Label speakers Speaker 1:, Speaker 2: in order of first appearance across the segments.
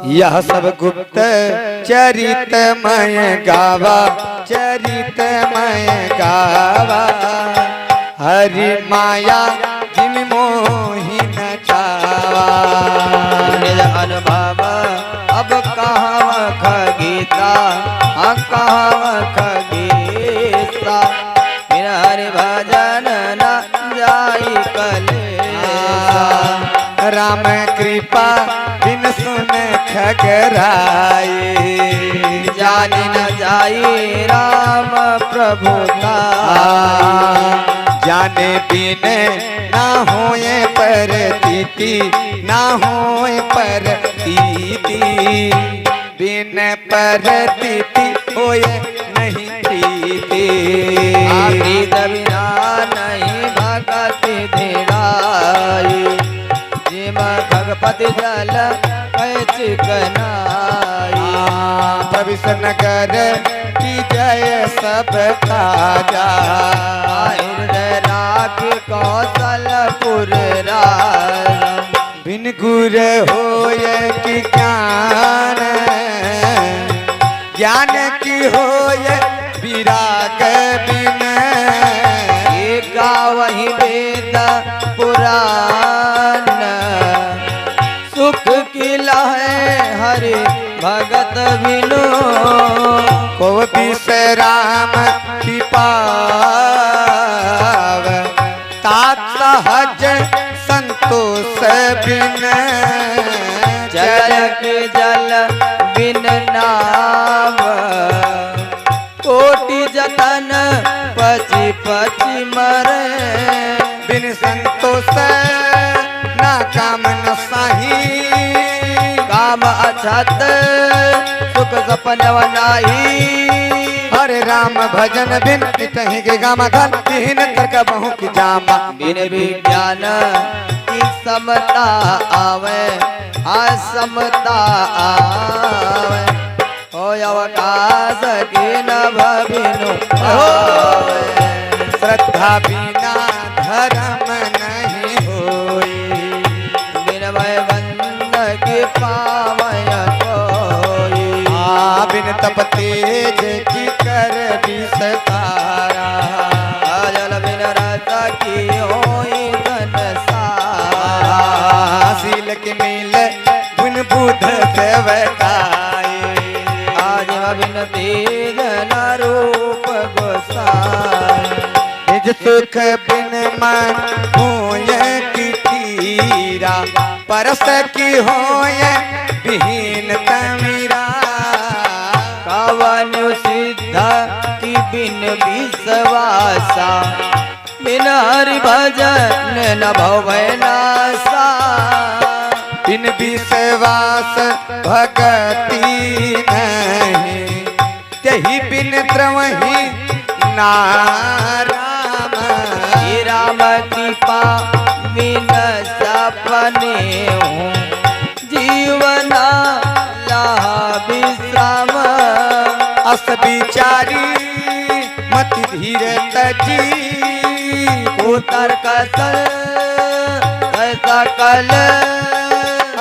Speaker 1: यह सब गुप्त चरितमय गावा, चरितमय गावा। हरि माया जिन मोहि नचावा।
Speaker 2: निज अनुभव अब कहाँ खगीता, कहाँ खगीता। बिन हरि भजन न जाई कलेसा।
Speaker 1: राम कृपा बिन सुन खगराई।
Speaker 2: जानी न जाई राम प्रभुता।
Speaker 1: जाने बिन ना होए परतीति, ना होए परतीति। बिन परतीति होए नहीं प्रीति।
Speaker 2: प्रीत बिना नहीं भगति धिराई। जिम खगपति जल कैच कनाई।
Speaker 1: प्रविश नगर की जय सब काजा।
Speaker 2: हृदय राख कौशलपुर राज।
Speaker 1: बिन गुर होए कि ज्ञान, ज्ञान की होए विराग बिन।
Speaker 2: गावहि वेद पुराण। सुख की लहै हरि भगत बिनु।
Speaker 1: को विश्राम की पाव, तात सहज संतोष बिन।
Speaker 2: जलक जल बिन नाव। कोटि जतन पचि पचि मरे।
Speaker 1: बिन संतोष ना काम न साही।
Speaker 2: काम अछत सुख सपन नाही।
Speaker 1: हरे राम भजन बिन नितहि के गामा धन। दीन तर्क बहु की जामा।
Speaker 2: बिन विज्ञान की समता आवे, असमता आवे। हो अवकाश की न भविनु आवे।
Speaker 1: श्रद्धा बिना धर्म नहीं होई।
Speaker 2: बिनमय बंद की पावय कोई।
Speaker 1: बिन तप तेज की कर विस्तारा।
Speaker 2: जल बिन रस की होई संसारा।
Speaker 1: शील के मिल गुण बुध सेवकाई।
Speaker 2: आज बिन तेज न रूप गोसाई।
Speaker 1: निज सुख बिन मन होए की तीरा। परस की होए विहीन तमीरा।
Speaker 2: कवन सिद्ध की बिन विश्वासा। बिन हरि भजन न भवै नासा।
Speaker 1: बिन विश्वास भगति नहीं। त्यही बिन द्रवहि नाराम।
Speaker 2: राम कृपा बिन सपने हूँ। जीवना लाह विश्राम।
Speaker 1: अस विचारी मति धीर तजी।
Speaker 2: उतर कसल सकल।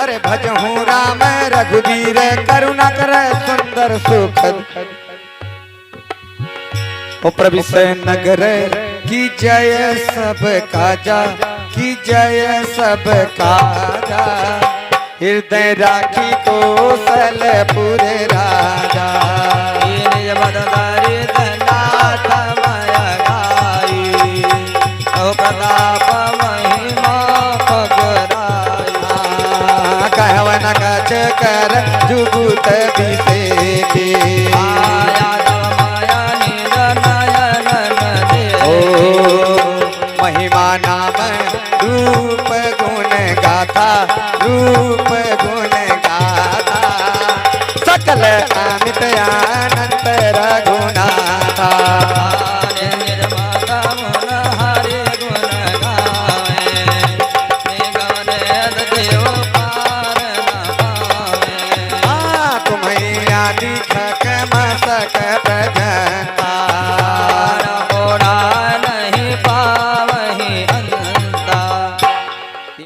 Speaker 1: अरे भजहूँ राम रघुवीर करुणा कर सुंदर सुखद। ओ प्रविश नगर की जय सब काजा, की जय सब काजा। हृदय राखी कौशलपुर राजा।
Speaker 2: नाथ माया गाई। प्रताप महिमा पगराई।
Speaker 1: कहवन कछ कर जुगुत दिसे।
Speaker 2: माया निधन नयन दे।
Speaker 1: महिमा नाम रूप गुण गाथा, रूप गुण गाथा। सकल अमित अनंत रघुनाथा।
Speaker 2: हरे गुण गावे। देव